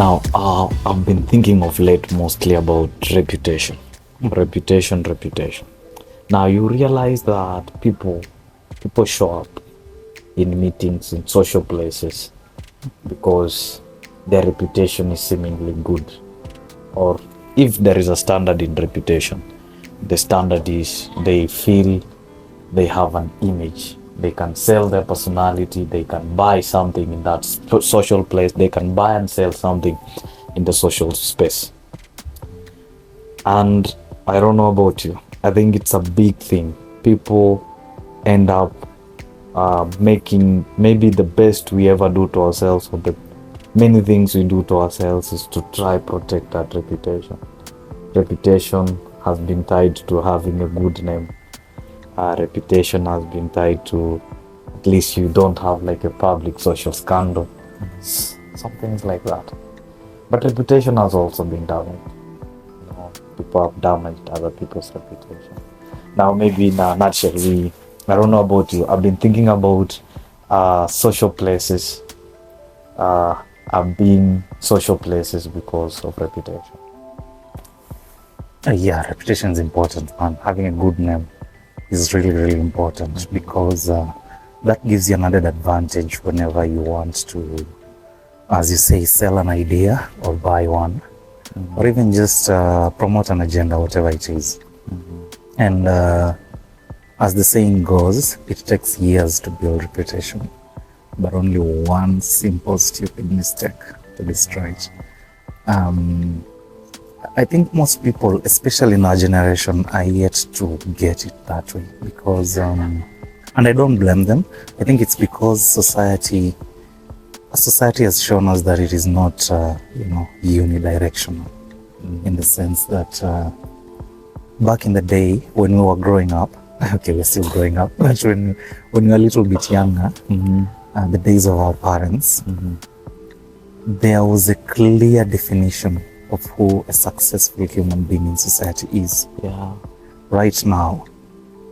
Now, I've been thinking of late mostly about reputation. Reputation. Now you realize that people show up in meetings in social places because their reputation is seemingly good. Or if there is a standard in reputation, the standard is they feel they have an image. They can sell their personality, they can buy something in that social place, they can buy and sell something in the social space. And I don't know about you, I think it's a big thing. People end up making maybe the best we ever do to ourselves, or the many things we do to ourselves, is to try protect that reputation. Reputation has been tied to having a good name. Reputation has been tied to at least you don't have like a public social scandal, some things like that. But reputation has also been damaged. People have damaged other people's reputation. Now, maybe in a nutshell, I don't know about you, I've been thinking about social places being social places because of reputation. Yeah, reputation is important, man. Having a good name is really important, because that gives you another advantage whenever you want to, as you say, sell an idea or buy one, or even just promote an agenda, whatever it is. And as the saying goes, it takes years to build reputation, but only one simple stupid mistake to destroy it. I think most people, especially in our generation, are yet to get it that way, because and I don't blame them. I think it's because society has shown us that it is not unidirectional, in the sense that back in the day when we were growing up, okay, we're still growing up, but when we were a little bit younger, the days of our parents, there was a clear definition of who a successful human being in society is. Yeah. Right now,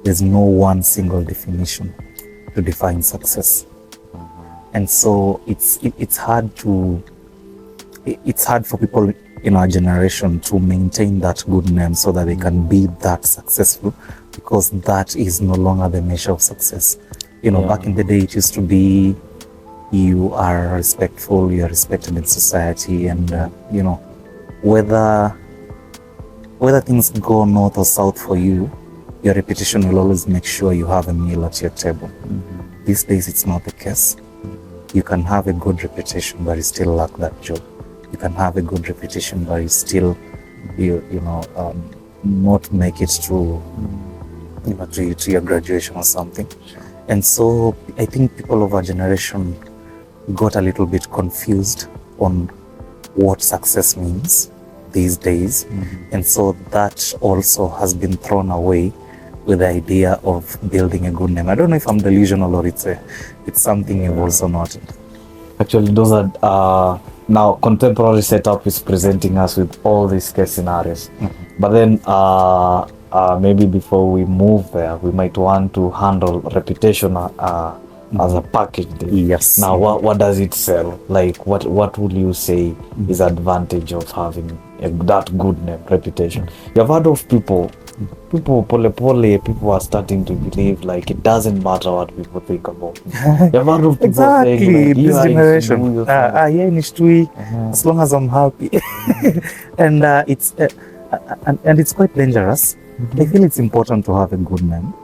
there's no one single definition to define success. And so it's hard for people in our generation to maintain that good name so that they can be that successful, because that is no longer the measure of success. Back in the day, it used to be you are respectful, you are respected in society, and whether things go north or south for you, your reputation will always make sure you have a meal at your table. These days, it's not the case. You can have a good reputation, but you still lack that job. You can have a good reputation, but you still, not make it to your graduation or something. And so I think people of our generation got a little bit confused on what success means these days. And so that also has been thrown away with the idea of building a good name. I don't know if I'm delusional or it's something you've also noted. Actually, those are now contemporary setup is presenting us with all these case scenarios. But then maybe before we move there, we might want to handle reputation as a package deal. Yes. Now, what does it sell? Like, what would you say is advantage of having that good name, reputation? You've heard of people are starting to believe like it doesn't matter what people think about me. You've heard of people Exactly, saying, like, this generation. IHNDY, as long as I'm happy. And it's quite dangerous. I feel it's important to have a good name.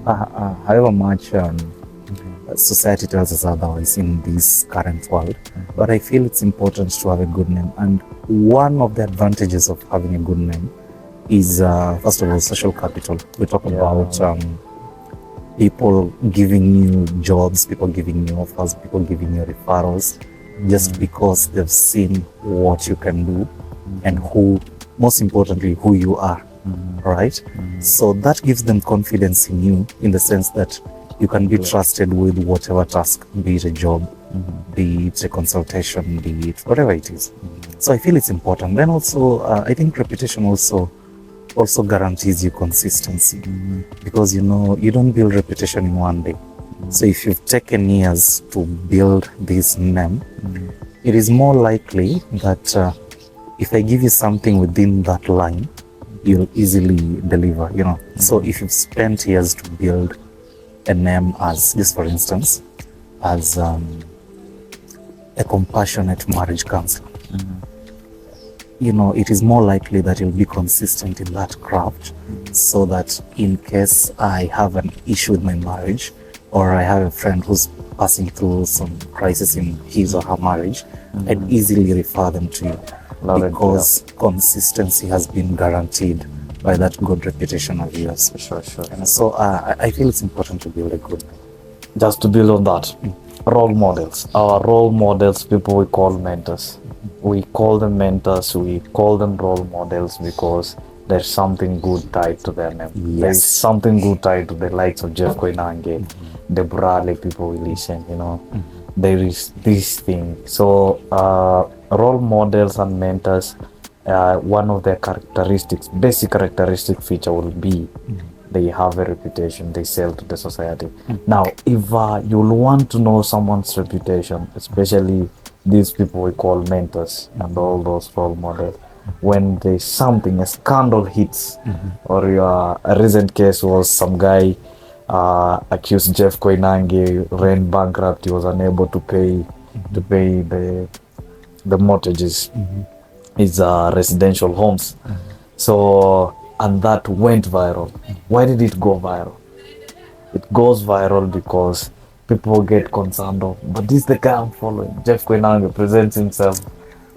However much society tells us otherwise in this current world, but I feel it's important to have a good name. And one of the advantages of having a good name is, first of all, social capital. We talk about people giving you jobs, people giving you offers, people giving you referrals, just because they've seen what you can do and most importantly, who you are, right? So that gives them confidence in you, in the sense that you can be trusted with whatever task, be it a job, be it a consultation, be it whatever it is. So I feel it's important. Then also, I think reputation also guarantees you consistency, because you don't build reputation in one day. So if you've taken years to build this name, it is more likely that if I give you something within that line, you'll easily deliver, you know. So if you've spent years to build a name as, just for instance, as a compassionate marriage counselor, you know, it is more likely that you'll be consistent in that craft, so that in case I have an issue with my marriage, or I have a friend who's passing through some crisis in his or her marriage, I'd easily refer them to you, because consistency has been guaranteed by that good reputation of yours. Sure. And so I feel it's important to build a good name. Just to build on that, role models. Our role models, people we call mentors. We call them mentors, we call them role models because there's something good tied to their name. Yes. There's something good tied to the likes of Jeff Koinange, the Bradley people we listen, you know. There is this thing. So role models and mentors, one of their characteristics, basic characteristic feature will be they have a reputation, they sell to the society. Now, if you'll want to know someone's reputation, especially these people we call mentors and all those role models, when there's something, a scandal hits, or a recent case was some guy accused Jeff Koinange, ran bankrupt, he was unable to pay the mortgages, his residential homes. So, and that went viral. Why did it go viral? It goes viral because people get concerned of, but this is the guy I'm following. Jeff Koinange presents himself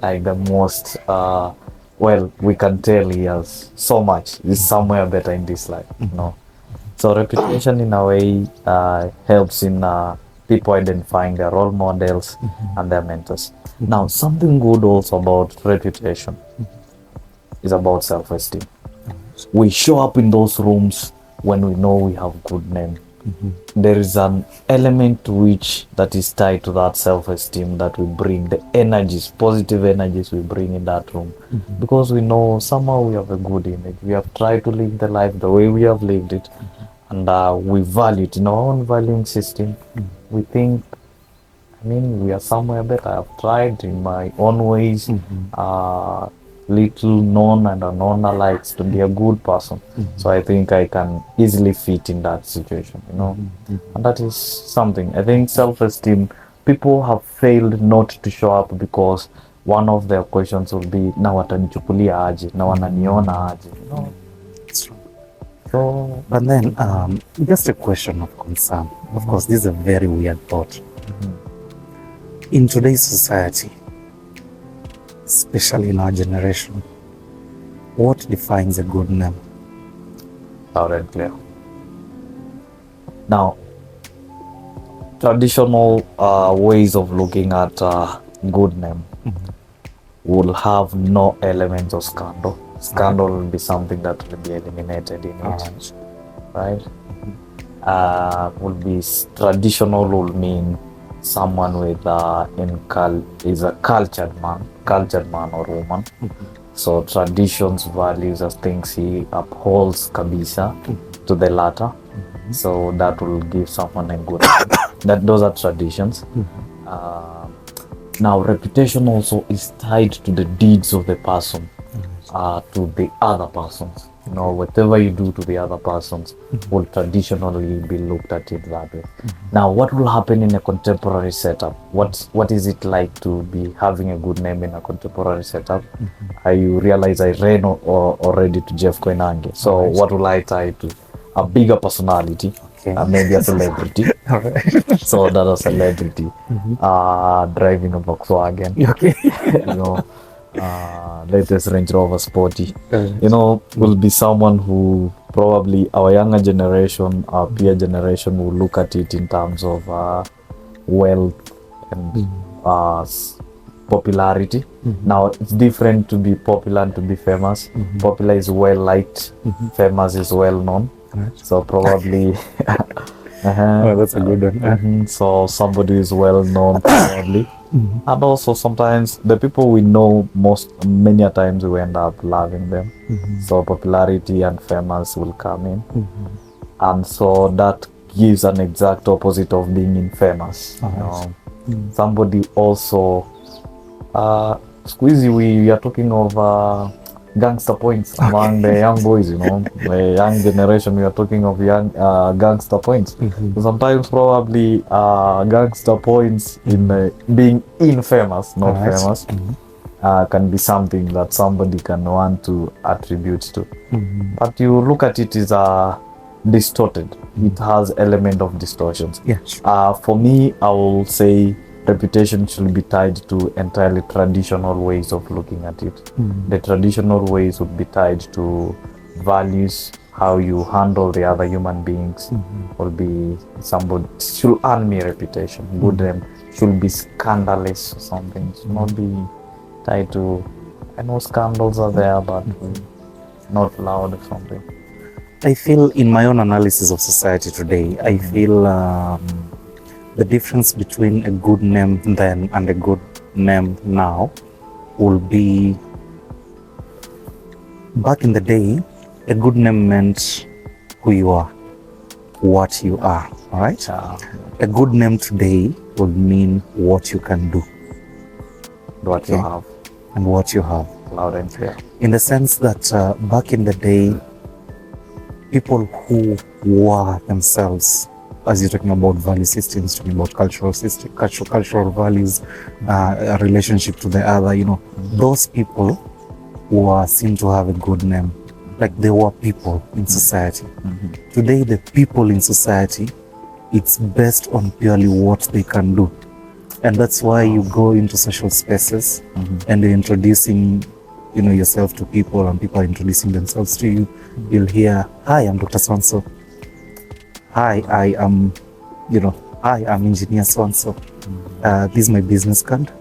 like the most, well, we can tell he has so much. He's somewhere better in this life, you know. So reputation in a way helps in people identifying their role models and their mentors. Now, something good also about reputation is about self-esteem. We show up in those rooms when we know we have good name. There is an element to which that is tied to that self-esteem that we bring, the energies, positive energies we bring in that room, because we know somehow we have a good image. We have tried to live the life the way we have lived it, and we value it in our own valuing system. We think, I mean, we are somewhere better. I have tried in my own ways, little known and unknown alikes, to be a good person. So I think I can easily fit in that situation, you know. And that is something. I think self-esteem, people have failed not to show up because one of their questions will be, na watanichukulia aje, na wananiona aje, you know. That's right. So, But then, just a question of concern. Of course, this is a very weird thought. In today's society, especially in our generation, what defines a good name? loud and clear. Now, traditional ways of looking at good name will have no elements of scandal. Scandal will be something that will be eliminated in it, right? Will be traditional will mean someone with is a cultured man or woman. So traditions, values as things he upholds kabisa to the latter. So that will give someone a good those are traditions. Now reputation also is tied to the deeds of the person, to the other persons. You know, whatever you do to the other persons will traditionally be looked at it that way. Now, what will happen in a contemporary setup? What is it like to be having a good name in a contemporary setup? You realize I ran already to Jeff Koinange. So what will I tie to? A bigger personality, maybe a celebrity. So that a celebrity driving a Volkswagen. You know, latest Range Rover Sporty. You know, will be someone who probably our younger generation, our peer generation will look at it in terms of wealth and popularity. Now, it's different to be popular and to be famous. Popular is well liked, famous is well known. So probably that's a good one. so somebody is well known probably. And also sometimes the people we know many a times we end up loving them. So popularity and famous will come in. And so that gives an exact opposite of being infamous. You know? Somebody also siku hizi we are talking of gangster points among the young boys, you know, the young generation. We are talking of young gangster points. Sometimes probably gangster points in being infamous, not famous, can be something that somebody can want to attribute to. But you look at it as distorted. It has element of distortions. Yeah. For me, I will say reputation should be tied to entirely traditional ways of looking at it. The traditional ways would be tied to values, how you handle the other human beings. Will be somebody should earn me reputation. Good name should be scandalous or something. Should not be tied to. I know scandals are there, but not loud or something. I feel in my own analysis of society today, I feel the difference between a good name then and a good name now will be, back in the day, a good name meant who you are, what you are, all right? A good name today would mean what you can do. What you have. And what you have. Loud and clear. In the sense that back in the day, people who were themselves, as you're talking about value systems, talking about cultural system, cultural values, a relationship to the other, you know, those people who are seen to have a good name, like they were people in society. Today, the people in society, it's based on purely what they can do. And that's why you go into social spaces and you're introducing, you know, yourself to people, and people are introducing themselves to you. You'll hear, "Hi, I'm Dr. So-and-so. Hi, I am, you know, hi, I'm engineer so-and-so. This is my business card,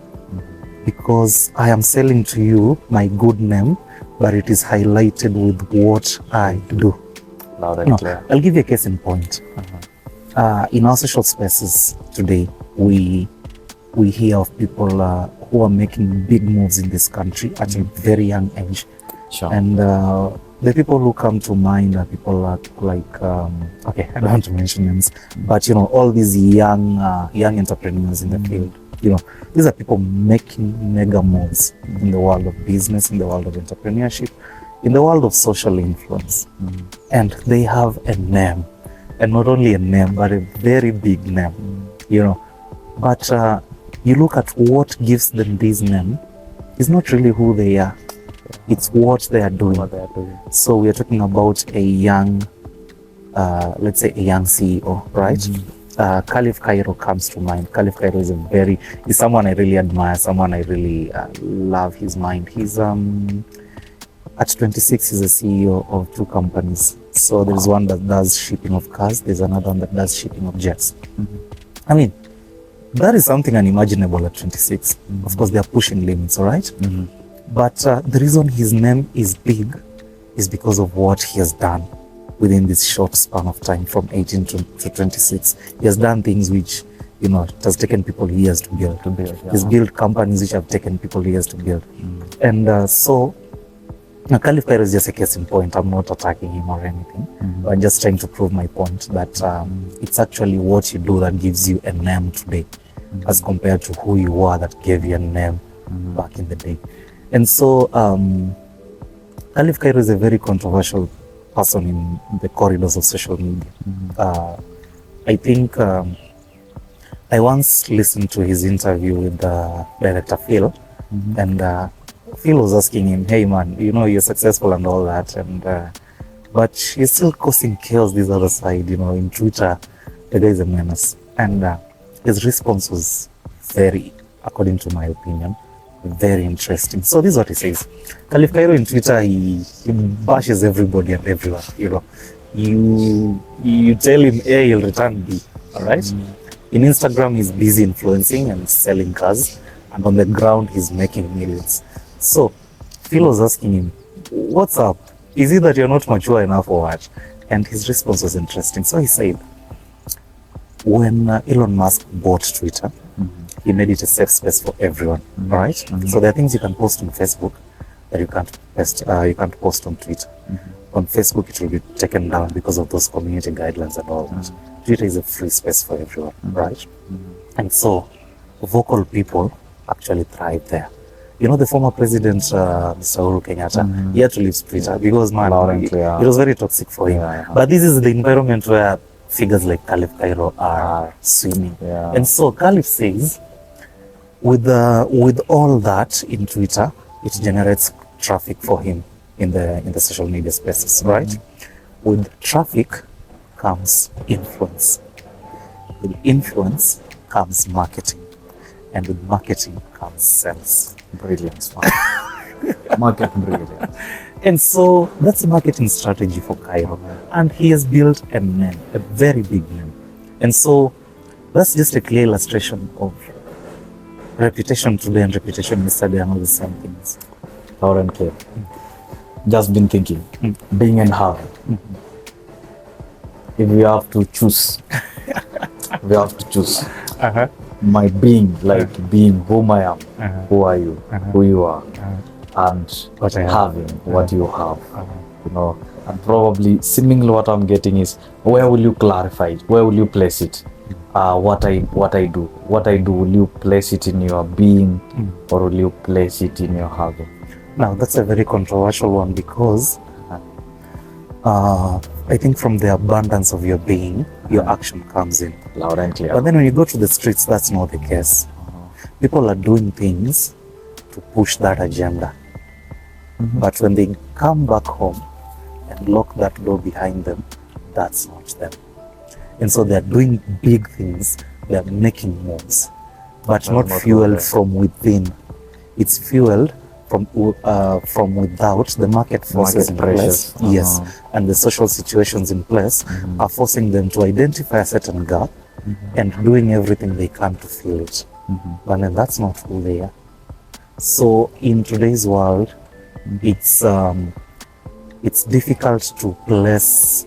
because I am selling to you my good name, but it is highlighted with what I do." Loud and clear. I'll give you a case in point. In our social spaces today, we hear of people who are making big moves in this country at a very young age. Sure. And the people who come to mind are people like, okay, I don't want to mention names, but you know, all these young entrepreneurs in the field. You know, these are people making mega moves in the world of business, in the world of entrepreneurship, in the world of social influence. And they have a name, and not only a name, but a very big name. You know, but you look at what gives them this name is not really who they are. It's what they are doing. So we are talking about a young, let's say a young CEO, right? Khalif Cairo comes to mind. Khalif Cairo is someone I really admire, someone I really love his mind. He's at 26, he's a CEO of 2 companies. So there's one that does shipping of cars, there's another one that does shipping of jets. I mean, that is something unimaginable at 26. Of course, they are pushing limits, all right? But the reason his name is big is because of what he has done within this short span of time, from 18 to 26. He has done things which, you know, it has taken people years to build. He's built companies which have taken people years to build. And so, now Khalif Cairo is just a case in point. I'm not attacking him or anything. I'm just trying to prove my point that it's actually what you do that gives you a name today, as compared to who you were that gave you a name back in the day. And so Khalif Cairo is a very controversial person in the corridors of social media. I think I once listened to his interview with director Phil, and Phil was asking him, "Hey man, you know, you're successful and all that, and but you're still causing chaos this other side, you know, in Twitter, the guy is a menace." And his response was very, according to my opinion, very interesting. So this is what he says. Khalif Cairo in Twitter, he bashes everybody and everyone. You know, you tell him A, he'll return B. All right. In Instagram, he's busy influencing and selling cars, and on the ground, he's making millions. So Phil was asking him, "What's up? Is it that you're not mature enough or what?" And his response was interesting. So he said, when Elon Musk bought Twitter, he made it a safe space for everyone, right? So there are things you can post on Facebook that you can't post on Twitter. On Facebook, it will be taken down because of those community guidelines and all that. Twitter is a free space for everyone, right? And so vocal people actually thrive there. You know, the former president, Mr. Uhuru Kenyatta, he had to leave Twitter because, man, it was very toxic for him. But this is the environment where figures like Caliph Cairo are swimming. And so Caliph says, with all that in Twitter, it generates traffic for him in the social media spaces, right? With traffic comes influence. With influence comes marketing. And with marketing comes sales. Brilliant. Marketing brilliant. And so that's a marketing strategy for Cairo. And he has built a name, a very big name. And so that's just a clear illustration of reputation today and reputation yesterday and all the same things. Loud and clear. Just been thinking, being and having. If we have to choose, my being, like being whom I am, who are you, who you are, and having what you have, you know, and probably seemingly what I'm getting is, where will you clarify it? Where will you place it? What I do, will you place it in your being, or will you place it in your having? Now that's a very controversial one, because I think from the abundance of your being, your action comes in. Loud and clear. But then when you go to the streets, that's not the case. People are doing things to push that agenda. But when they come back home and lock that door behind them, that's not them. And so they're doing big things, they're making moves, but not fueled from within. It's fueled from without. The market forces in place, yes, and the social situations in place are forcing them to identify a certain gap and doing everything they can to fill it. But then that's not who they are. So in today's world, it's difficult to place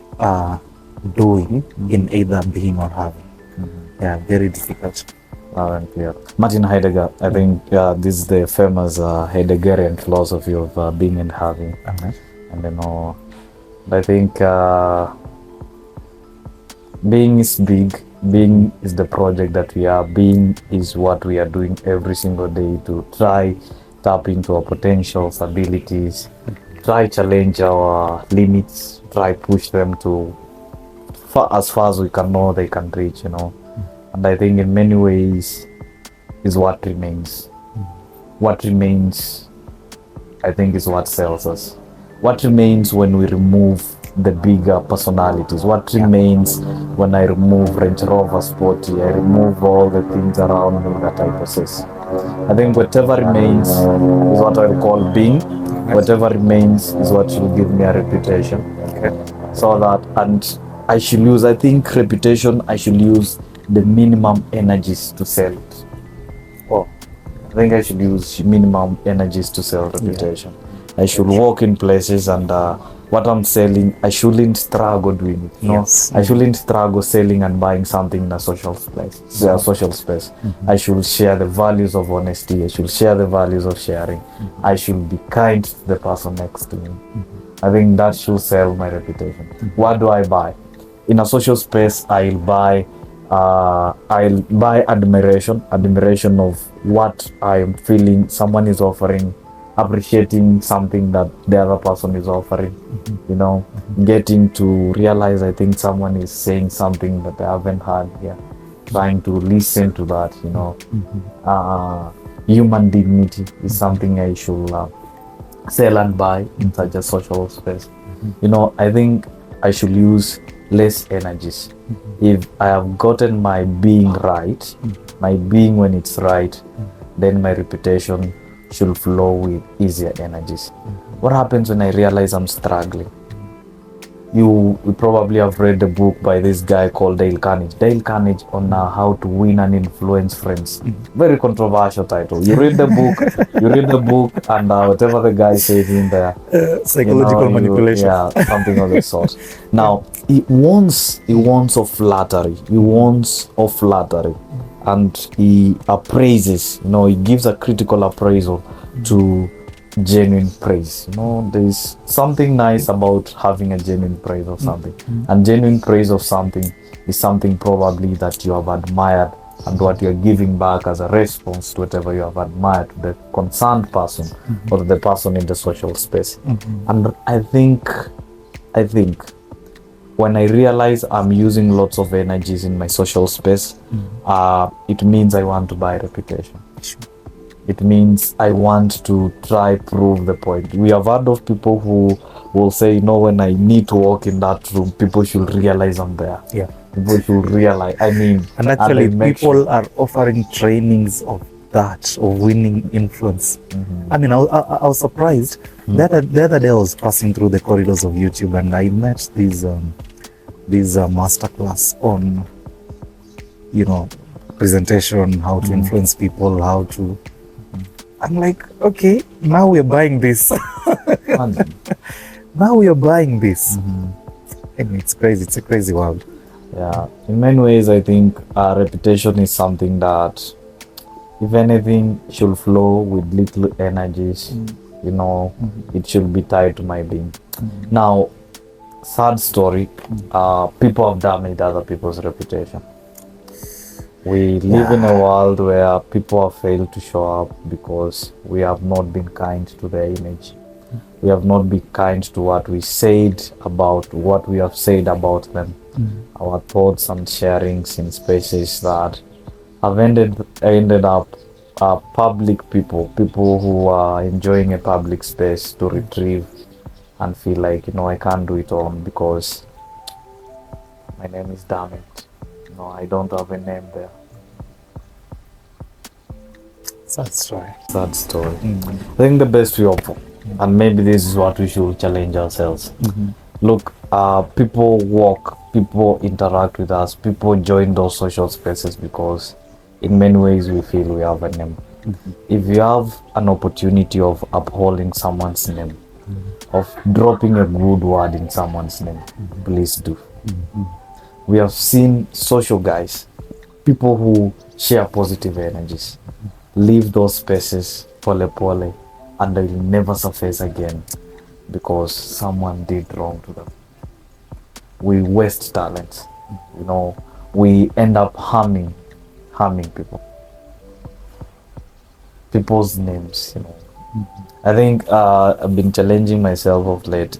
doing in either being or having. Yeah, very difficult. And clear. Martin Heidegger, I think this is the famous Heideggerian philosophy of being and having. And you know, I think being is big. Being is the project that we are. Being is what we are doing every single day to try tap into our potentials, abilities, try challenge our limits, try push them to as far as we can know they can reach, you know. And I think in many ways is what remains. What remains, I think, is what sells us. What remains when we remove the bigger personalities? What remains when I remove Range Rover Sporty? I remove all the things around me that I possess. I think whatever remains is what I call being. Whatever remains is what will give me a reputation. So that, and I should use, I think reputation, I should use the minimum energies to sell it. I think I should use minimum energies to sell reputation. I should walk in places and what I'm selling, I shouldn't struggle doing it. No, I shouldn't struggle selling and buying something in a social space. Social space. I should share the values of honesty. I should share the values of sharing. I should be kind to the person next to me. I think that should sell my reputation. What do I buy? In a social space, I'll buy admiration of what I am feeling someone is offering, appreciating something that the other person is offering, you know, getting to realize I think someone is saying something that I haven't heard here, trying to listen to that, you know. Human dignity is something I should sell and buy in such a social space. You know, I think I should use less energies. If I have gotten my being right, my being when it's right, then my reputation should flow with easier energies. What happens when I realize I'm struggling? You probably have read the book by this guy called Dale Carnegie on how to win and influence friends. Very controversial title. You read the book, and whatever the guy says in there, psychological manipulation. Yeah, something of the sort. Now, he wants of flattery. And he appraises, you know, he gives a critical appraisal to genuine praise. You know, there's something nice about having a genuine praise of something. And genuine praise of something is something probably that you have admired and what you're giving back as a response to whatever you have admired to the concerned person or to the person in the social space. And I think when I realize I'm using lots of energies in my social space, it means I want to buy reputation. Sure. It means I want to try prove the point. We have heard of people who will say, you know, when I need to walk in that room, people should realize I'm there. Yeah. People should realize. I mean, And actually, and people are offering trainings of that, of winning influence. I mean, I was surprised. The other day I was passing through the corridors of YouTube and I met this masterclass on, you know, presentation, how to influence people, how to. I'm like, okay, now we're buying this. Now we are buying this. And it's crazy. It's a crazy world. Yeah, in many ways, I think reputation is something that, if anything, should flow with little energies. You know, it should be tied to my being. Now, sad story, people have damaged other people's reputation. We live in a world where people have failed to show up because we have not been kind to their image. We have not been kind to what we said about what we have said about them. Our thoughts and sharings in spaces that have ended up public people who are enjoying a public space to retrieve and feel like, you know, I can't do it on because my name is damaged. No, I don't have a name there. Sad story. Sad story. I think the best we offer, and maybe this is what we should challenge ourselves. Look, people walk, people interact with us, people join those social spaces because in many ways we feel we have a name. If you have an opportunity of upholding someone's name, of dropping a good word in someone's name, please do. We have seen social guys, people who share positive energies, leave those spaces pole, and they will never surface again because someone did wrong to them. We waste talent, you know, we end up harming people's names, you know. I think I've been challenging myself of late.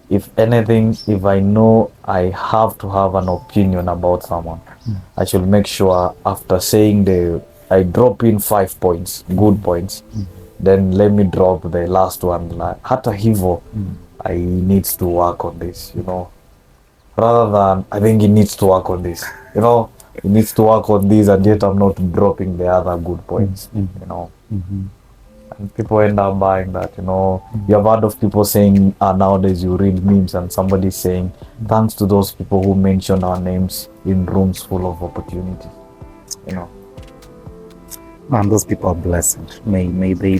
If anything, if I know I have to have an opinion about someone, I should make sure after saying I drop in 5 points, good points, then let me drop the last one. Like, hata hivo, I needs to work on this, you know. Rather than, I think he needs to work on this, you know. He needs to work on this, and yet I'm not dropping the other good points, you know. And people end up buying that, you know. You have heard of people saying, nowadays you read memes and somebody's saying, thanks to those people who mention our names in rooms full of opportunities, you know. Man, those people are blessed. May they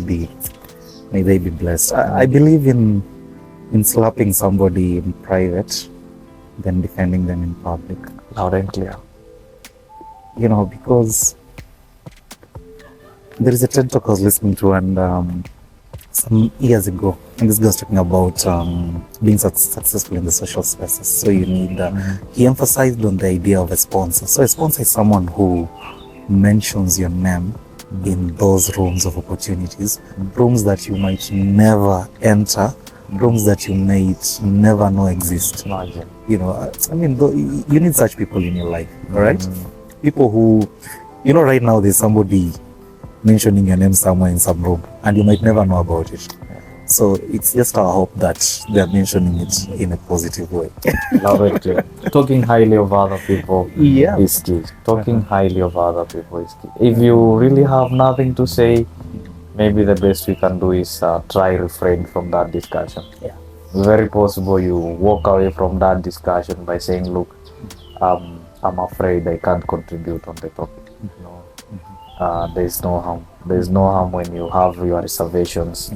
be blessed. I believe in slapping somebody in private than defending them in public. Loud and clear. You know, because there is a TED Talk I was listening to, and some years ago, and this guy was talking about being successful in the social spaces. So you need, he emphasized on the idea of a sponsor. So a sponsor is someone who mentions your name in those rooms of opportunities, rooms that you might never enter, rooms that you might never know exist. Imagine. You know, I mean, you need such people in your life, all right? People who, you know, right now there's somebody mentioning your name somewhere in some room and you might never know about it. So it's just our hope that they're mentioning it in a positive way. Love it. Talking highly of other people is key. Talking highly of other people is key. If you really have nothing to say, maybe the best we can do is try refrain from that discussion. Yeah. Very possible you walk away from that discussion by saying, look, I'm afraid I can't contribute on the topic. You know, there's no harm. There's no harm when you have your reservations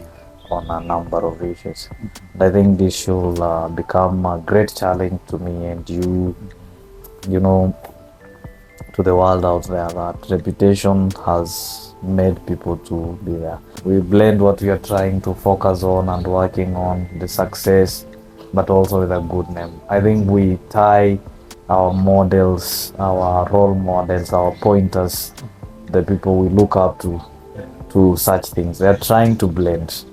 on a number of issues. And I think this should become a great challenge to me and you know, to the world out there, that reputation has made people to be there. We blend what we are trying to focus on and working on, the success, but also with a good name. I think we tie our models, our role models, our pointers, the people we look up to such things. They're trying to blend.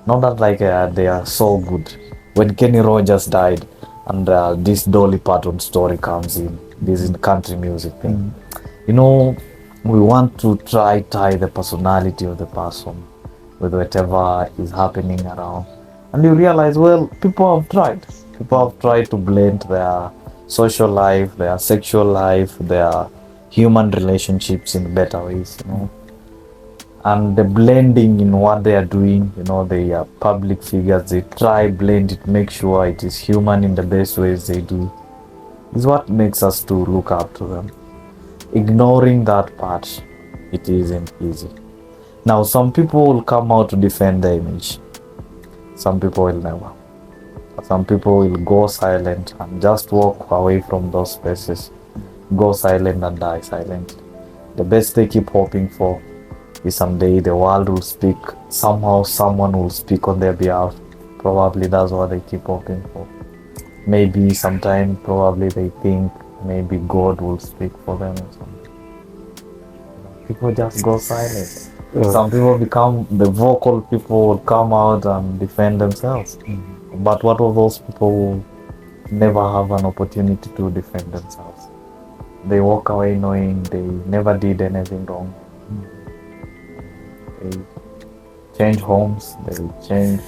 Not that like they are so good. When Kenny Rogers died, and this Dolly Parton story comes in, this in country music thing. You know, we want to tie the personality of the person with whatever is happening around, and you realize, well, people have tried. People have tried to blend their social life, their sexual life, their human relationships in better ways. You know, and the blending in what they are doing, you know, they are public figures, they try blend it, make sure it is human in the best ways they do, is what makes us to look up to them. Ignoring that part, it isn't easy. Now some people will come out to defend the image, some people will never. Some people will go silent and just walk away from those spaces, go silent and die silently. The best they keep hoping for is someday the world will speak, somehow someone will speak on their behalf. Probably that's what they keep hoping for. Maybe sometime probably they think maybe God will speak for them or something. People just go silent. Some people become the vocal people, will come out and defend themselves. But what of those people who never have an opportunity to defend themselves? They walk away knowing they never did anything wrong. They change homes, they change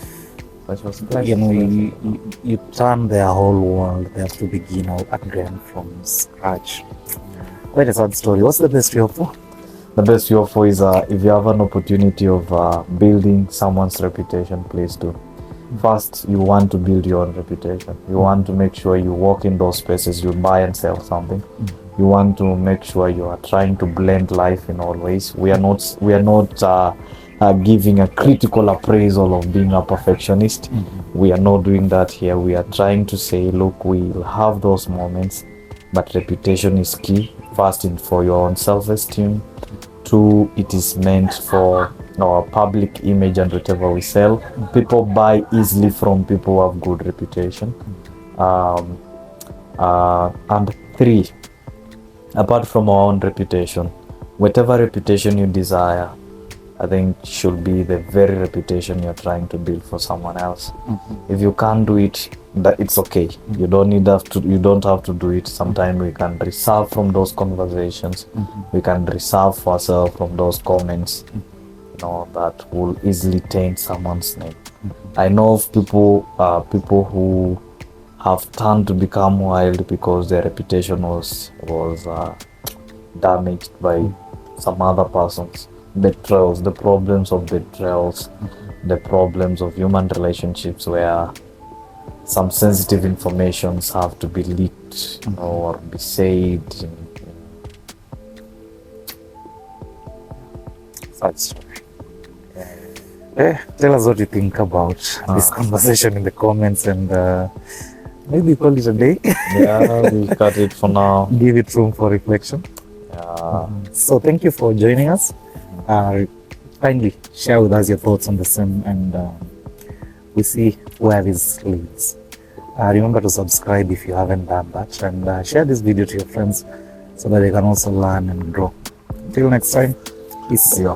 social situations. You know, you turn their whole world. They have to begin all again from scratch. Quite a sad story. What's the best you hope for? The best you offer is if you have an opportunity of building someone's reputation, please do. First, you want to build your own reputation. You want to make sure you walk in those spaces, you buy and sell something. You want to make sure you are trying to blend life in all ways. We are not giving a critical appraisal of being a perfectionist. We are not doing that here. We are trying to say, look, we'll have those moments, but reputation is key. First, for your own self-esteem. Two, it is meant for our public image and whatever we sell. People buy easily from people who have good reputation. And three, apart from our own reputation, whatever reputation you desire, I think should be the very reputation you're trying to build for someone else. If you can't do it, that it's okay. You don't have to do it. Sometimes we can reserve from those conversations. We can reserve ourselves from those comments, you know, that will easily taint someone's name. I know of people who have turned to become wild because their reputation was damaged by some other persons. Betrayals, the problems of betrayals, the problems of human relationships where some sensitive informations have to be leaked or be said. Such. Tell us what you think about this conversation in the comments, and maybe call it a day. Yeah, we cut it for now. Give it room for reflection. Yeah. So thank you for joining us. Kindly share with us your thoughts on the same, and we see where this leads. Remember to subscribe if you haven't done that, and share this video to your friends so that they can also learn and grow. Until next time, peace. Yeah.